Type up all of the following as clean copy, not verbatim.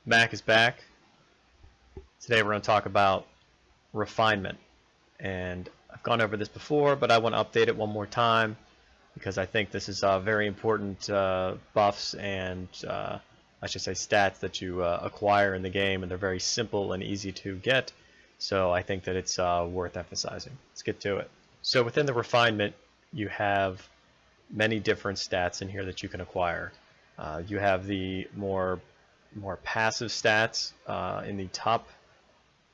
Mac is back. Today we're going to talk about refinement, and I've gone over this before, but I want to update it one more time because I think this is very important buffs and I should say stats that you acquire in the game, and they're very simple and easy to get, so I think that it's worth emphasizing. Let's get to it. So within the refinement, you have many different stats in here that you can acquire. You have the more passive stats in the top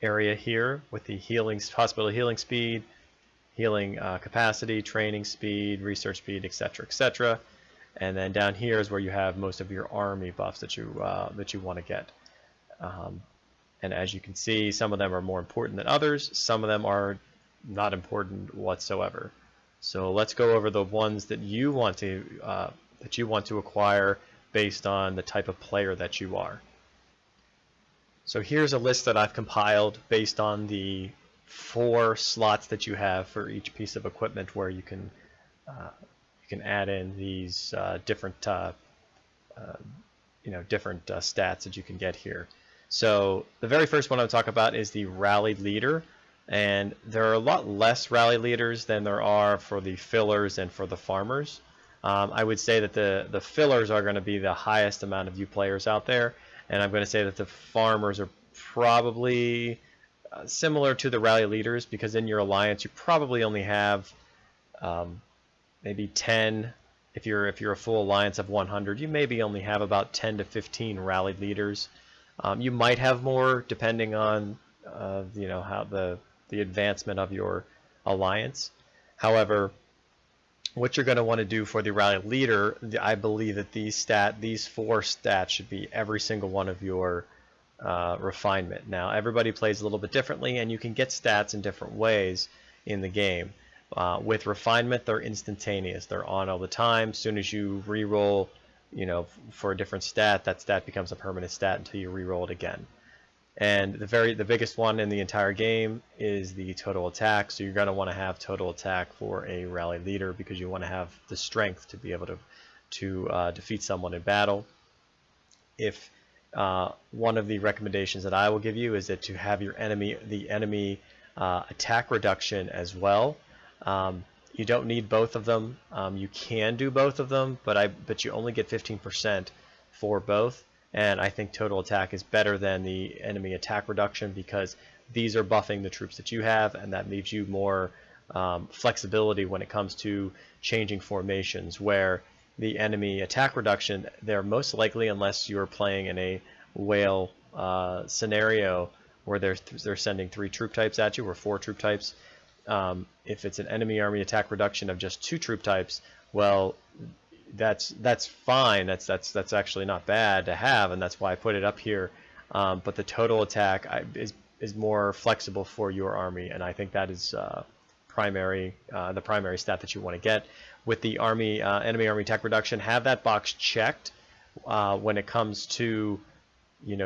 area here with the hospital healing speed, healing capacity, training speed, research speed, etc., etc. And then down here is where you have most of your army buffs that you want to get. And as you can see, some of them are more important than others. Some of them are not important whatsoever. So let's go over the ones that you want to acquire based on the type of player that you are. So here's a list that I've compiled based on the 4 slots that you have for each piece of equipment, where you can add in these different stats that you can get here. So the very first one I'll talk about is the rally leader, and there are a lot less rally leaders than there are for the fillers and for the farmers. I would say that the fillers are going to be the highest amount of you players out there, and I'm going to say that the farmers are probably similar to the rally leaders, because in your alliance you probably only have maybe 10. If you're a full alliance of 100, you maybe only have about 10 to 15 rally leaders. You might have more depending on how the advancement of your alliance. However, what you're going to want to do for the rally leader, I believe that these 4 stats should be every single one of your refinement. Now, everybody plays a little bit differently, and you can get stats in different ways in the game. With refinement, they're instantaneous. They're on all the time. As soon as you re-roll, for a different stat, that stat becomes a permanent stat until you re-roll it again. And the biggest one in the entire game is the total attack. So you're going to want to have total attack for a rally leader, because you want to have the strength to be able to defeat someone in battle. If one of the recommendations that I will give you is that to have the enemy attack reduction as well. You don't need both of them. You can do both of them, but you only get 15% for both. And I think total attack is better than the enemy attack reduction, because these are buffing the troops that you have, and that leaves you more flexibility when it comes to changing formations, where the enemy attack reduction, they're most likely, unless you're playing in a whale scenario where they're sending 3 troop types at you, or 4 troop types. If it's an enemy army attack reduction of just 2 troop types, well, that's fine. That's actually not bad to have, and that's why I put it up here. But the total attack is more flexible for your army, and I think that is the primary stat that you want to get. With the enemy army attack reduction, have that box checked when it comes to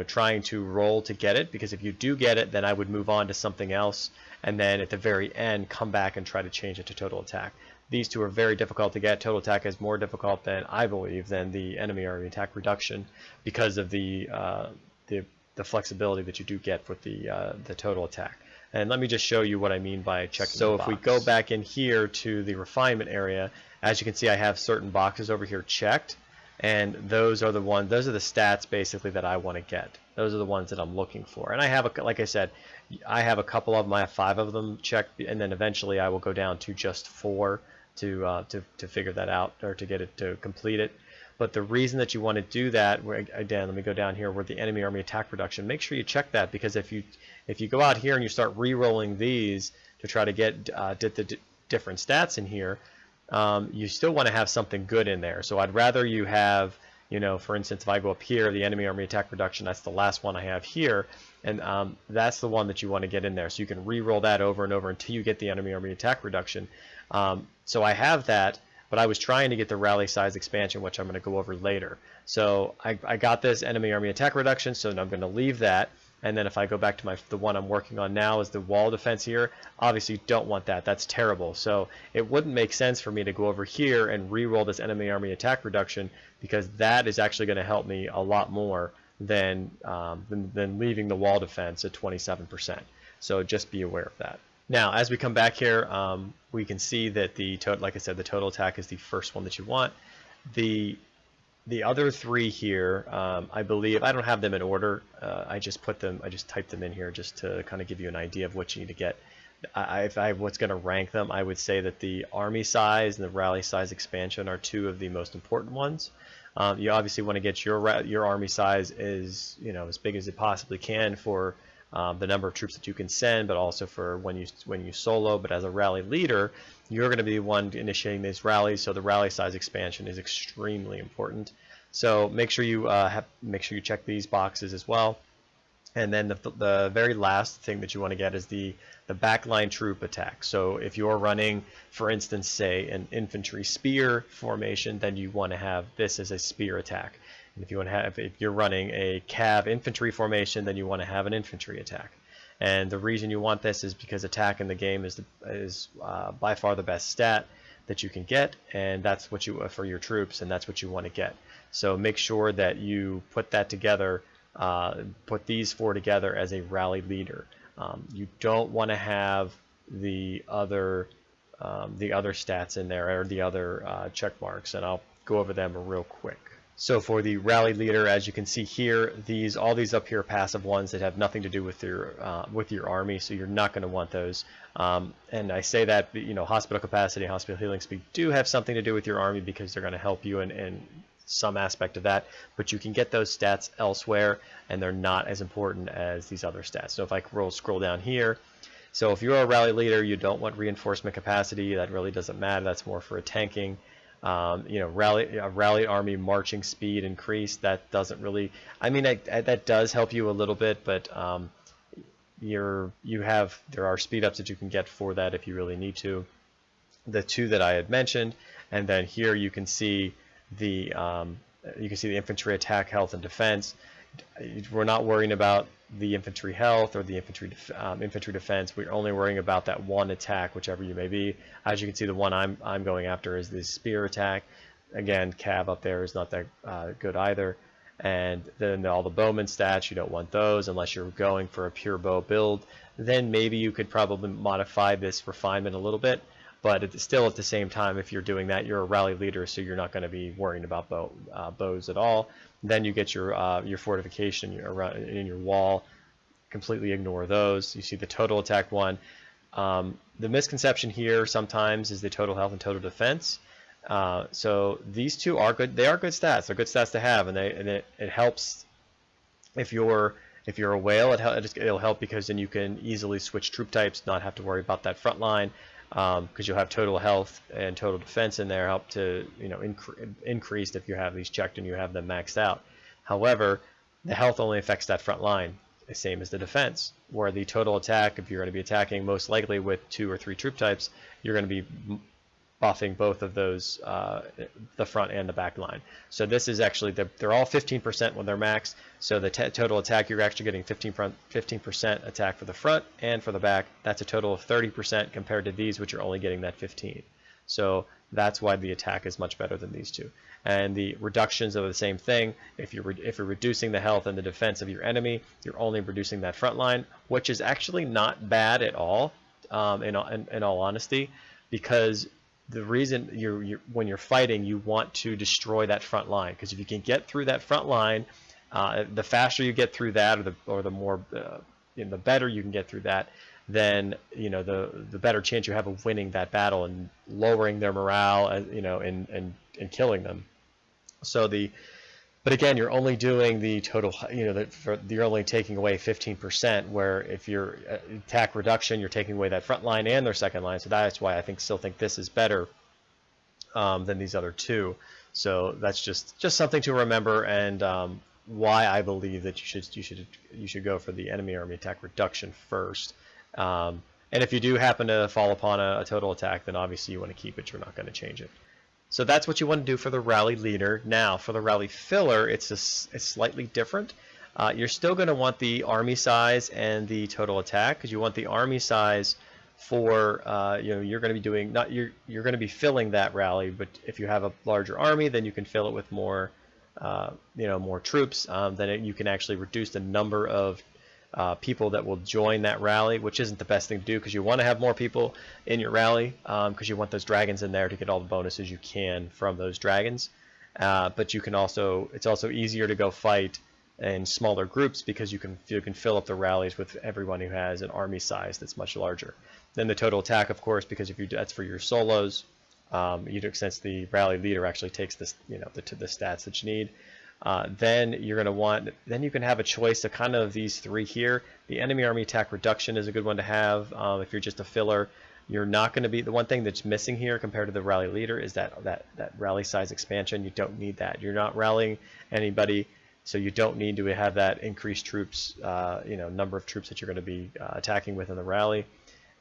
trying to roll to get it, because if you do get it, then I would move on to something else, and then at the very end come back and try to change it to total attack. These two are very difficult to get. Total attack is more difficult than, I believe, than the enemy army attack reduction, because of the flexibility that you do get with the total attack. And let me just show you what I mean by checking. So if we go back in here to the refinement area, as you can see, I have certain boxes over here checked, and those are the stats basically that I want to get. Those are the ones that I'm looking for. And I have, like I said, I have a couple of them. I have 5 of them checked, and then eventually I will go down to just 4 to figure that out, or to get it to complete it. But the reason that you want to do that, again, let me go down here where the enemy army attack reduction. Make sure you check that, because if you go out here and you start re-rolling these to try to get the different stats in here, you still want to have something good in there. So I'd rather you have, for instance, if I go up here, the enemy army attack reduction, that's the last one I have here, and that's the one that you want to get in there. So you can re-roll that over and over until you get the enemy army attack reduction. So I have that, but I was trying to get the rally size expansion, which I'm going to go over later. So I got this enemy army attack reduction, so I'm going to leave that. And then if I go back to the one I'm working on now is the wall defense here, obviously you don't want that. That's terrible. So it wouldn't make sense for me to go over here and re-roll this enemy army attack reduction, because that is actually going to help me a lot more than leaving the wall defense at 27%. So just be aware of that. Now, as we come back here, we can see that like I said, the total attack is the first one that you want. The other three here, I believe, I don't have them in order. I just typed them in here just to kind of give you an idea of what you need to get. If I what's going to rank them, I would say that the army size and the rally size expansion are two of the most important ones. You obviously want to get your army size as big as it possibly can for the number of troops that you can send, but also for when you solo. But as a rally leader, you're going to be the one initiating these rallies, so the rally size expansion is extremely important. So make sure you check these boxes as well. And then the very last thing that you want to get is the backline troop attack. So if you're running, for instance, say an infantry spear formation, then you want to have this as a spear attack. And if you're running a cav infantry formation, then you want to have an infantry attack. And the reason you want this is because attack in the game is by far the best stat that you can get, and that's what you for your troops, and that's what you want to get. So make sure that you put that together. Put these four together as a rally leader. You don't want to have the other stats in there, or the other check marks, and I'll go over them real quick. So for the rally leader, as you can see here, all these up here are passive ones that have nothing to do with your army, so you're not going to want those. And I say that, hospital capacity and hospital healing speed do have something to do with your army because they're going to help you in some aspect of that, but you can get those stats elsewhere, and they're not as important as these other stats. So if I scroll down here, so if you're a rally leader, you don't want reinforcement capacity. That really doesn't matter. That's more for a tanking. Rally army marching speed increase. That doesn't really. I mean, that does help you a little bit, but there are speed ups that you can get for that if you really need to. The two that I had mentioned, and then here you can see the infantry attack, health, and defense. We're not worrying about the infantry health or the infantry defense. We're only worrying about that one attack, whichever you may be. As you can see, the one I'm going after is the spear attack. Again, cav up there is not that good either. And then all the bowman stats, you don't want those unless you're going for a pure bow build. Then maybe you could probably modify this refinement a little bit. But still, at the same time, if you're doing that, you're a rally leader, so you're not going to be worrying about bows at all. Then you get your fortification in your wall. Completely ignore those. You see the total attack one. The misconception here sometimes is the total health and total defense. So these two are good. They are good stats. They're good stats to have, and it helps if you're a whale. It'll help because then you can easily switch troop types, not have to worry about that front line. Because you'll have total health and total defense in there, help to increased if you have these checked and you have them maxed out. However, the health only affects that front line, the same as the defense. Where the total attack, if you're going to be attacking most likely with 2 or 3 troop types, you're going to be buffing both of those, the front and the back line. So this is actually, they're all 15% when they're maxed. So the total attack, you're actually getting 15% attack for the front and for the back. That's a total of 30% compared to these, which are only getting that 15. So that's why the attack is much better than these two. And the reductions are the same thing. If you're reducing the health and the defense of your enemy, you're only reducing that front line, which is actually not bad at all, in all honesty, because the reason when you're fighting, you want to destroy that front line, because if you can get through that front line, the faster you get through that, or the more the better you can get through that, then the better chance you have of winning that battle and lowering their morale, and killing them. But again, you're only doing the total, you're only taking away 15%, where if you're attack reduction, you're taking away that front line and their second line. So that's why I still think this is better than these other two. So that's just something to remember, and why I believe that you should go for the enemy army attack reduction first. And if you do happen to fall upon a total attack, then obviously you want to keep it. You're not going to change it. So that's what you want to do for the rally leader. Now, for the rally filler, it's slightly different. You're still going to want the army size and the total attack, because you want the army size for you're going to be doing you're going to be filling that rally. But if you have a larger army, then you can fill it with more more troops, then you can actually reduce the number of people that will join that rally, which isn't the best thing to do because you want to have more people in your rally because you want those dragons in there to get all the bonuses you can from those dragons. But it's also easier to go fight in smaller groups because you can fill up the rallies with everyone who has an army size that's much larger. Then the total attack, of course, because that's for your solos. Since the rally leader actually takes this, the stats that you need. Then you can have a choice of kind of these three here. The enemy army attack reduction is a good one to have if you're just a filler. You're not going to be, the one thing that's missing here compared to the rally leader is that rally size expansion. You don't need that. You're not rallying anybody, so you don't need to have that increased troops, number of troops that you're going to be attacking with in the rally.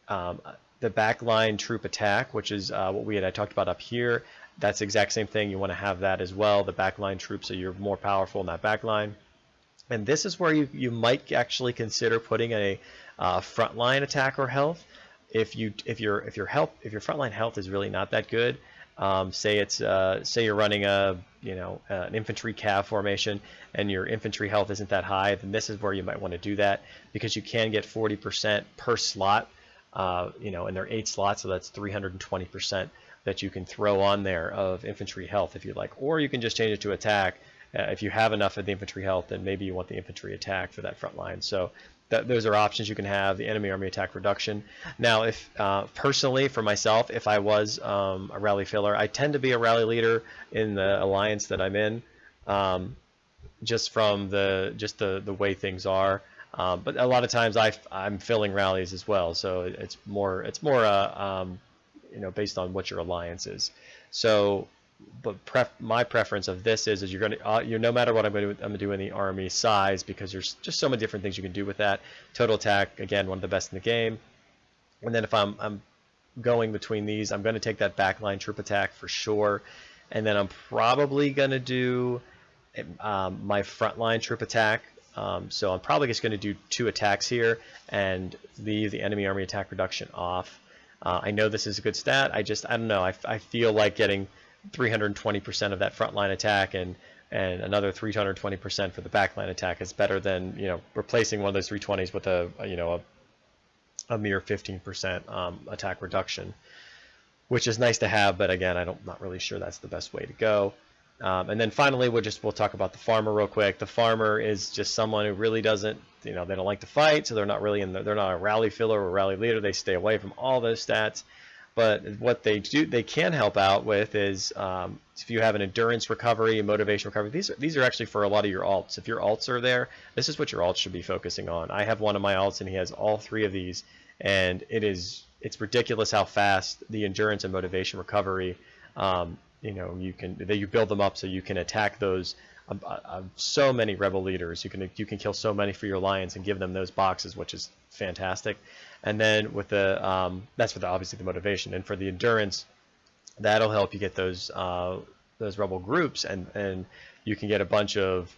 The backline troop attack, which is what I talked about up here, that's the exact same thing. You want to have that as well, the backline troops, so you're more powerful in that backline. And this is where you might actually consider putting a frontline attack or health. If your frontline health is really not that good, say you're running an infantry cav formation and your infantry health isn't that high, then this is where you might want to do that because you can get 40% per slot. And there are 8 slots, so that's 320% that you can throw on there of infantry health if you like, or you can just change it to attack. If you have enough of the infantry health, then maybe you want the infantry attack for that front line. So those are options you can have. The enemy army attack reduction. Now, if personally for myself, if I was a rally filler, I tend to be a rally leader in the alliance that I'm in, just from the way things are. But a lot of times I'm filling rallies as well, so it's more based on what your alliance is. So, but my preference of this is you're going to no matter what I'm going to do in the army size, because there's just so many different things you can do with that. Total attack, again, one of the best in the game. And then if I'm going between these, I'm going to take that backline troop attack for sure, and then I'm probably going to do my frontline troop attack. So I'm probably just going to do 2 attacks here and leave the enemy army attack reduction off. I know this is a good stat. I don't know. I feel like getting 320% of that frontline attack and another 320% for the backline attack is better than replacing one of those 320s with a mere 15% attack reduction, which is nice to have. But again, I'm not really sure that's the best way to go. And then finally, we'll talk about the farmer real quick. The farmer is just someone who really doesn't, they don't like to fight, so they're not really they're not a rally filler or a rally leader. They stay away from all those stats. But what they can help out with is if you have an endurance recovery, motivation recovery. These are actually for a lot of your alts. If your alts are there, this is what your alts should be focusing on. I have one of my alts, and he has all 3 of these, and it's ridiculous how fast the endurance and motivation recovery. You build them up so you can attack those. So many rebel leaders, you can kill so many for your alliance and give them those boxes, which is fantastic. And then with the that's for obviously the motivation, and for the endurance, that'll help you get those rebel groups, and you can get a bunch of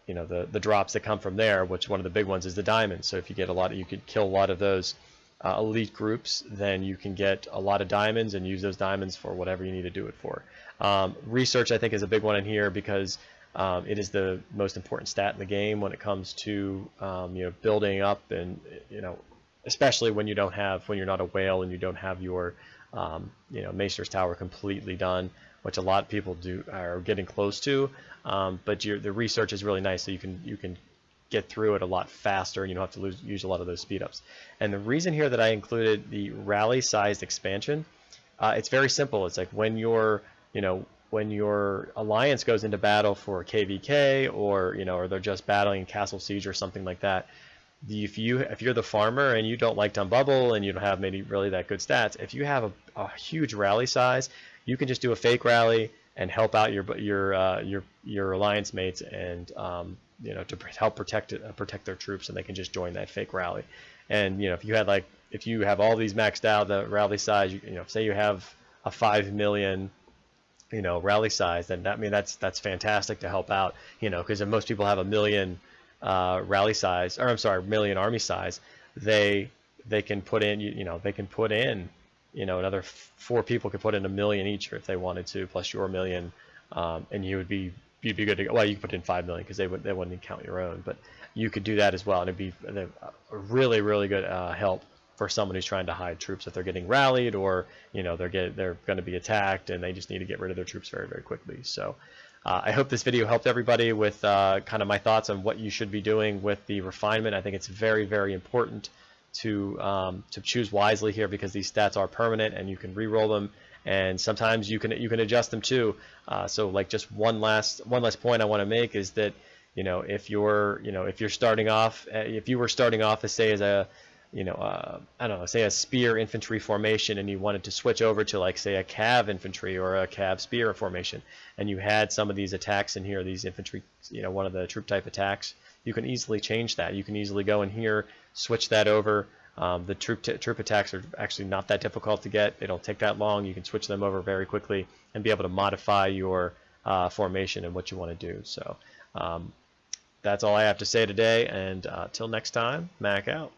the drops that come from there, which one of the big ones is the diamonds. So if you get you could kill a lot of those elite groups, then you can get a lot of diamonds and use those diamonds for whatever you need to do it for. Research, I think, is a big one in here because it is the most important stat in the game when it comes to building up, and especially when you're not a whale and you don't have your Maester's Tower completely done, which a lot of people are getting close to. But the research is really nice, so you can get through it a lot faster, and you don't have to use a lot of those speed ups. And the reason here that I included the rally sized expansion, it's very simple. It's like when your alliance goes into battle for KVK, or they're just battling Castle Siege or something like that. If you're the farmer and you don't like to unbubble and you don't have maybe really that good stats, if you have a huge rally size, you can just do a fake rally and help out your alliance mates, and to help protect their troops, and they can just join that fake rally. And if you have all these maxed out, the rally size, say you have a 5 million rally size, then that's fantastic to help out, because if most people have a million rally size, or I'm sorry, million army size, they can put in another 4 people could put in 1 million each if they wanted to, plus your 1 million, and you would be you'd be good to go. Well, you could put in 5 million because they wouldn't count your own, but you could do that as well, and it'd be a really really good help for someone who's trying to hide troops if they're getting rallied, or they're going to be attacked and they just need to get rid of their troops very very quickly. So I hope this video helped everybody with kind of my thoughts on what you should be doing with the refinement. I think it's very very important to choose wisely here, because these stats are permanent and you can re-roll them, and sometimes you can adjust them too. So like just one last point I want to make is that if you're starting off, if you were starting off as say as a I don't know, say a spear infantry formation, and you wanted to switch over to like say a cav infantry or a cav spear formation, and you had some of these attacks in here, these infantry, one of the troop type attacks, you can easily change that. You can easily go in here, switch that over. The troop attacks are actually not that difficult to get. They don't take that long. You can switch them over very quickly and be able to modify your formation and what you want to do. So that's all I have to say today, and till next time, Mac out.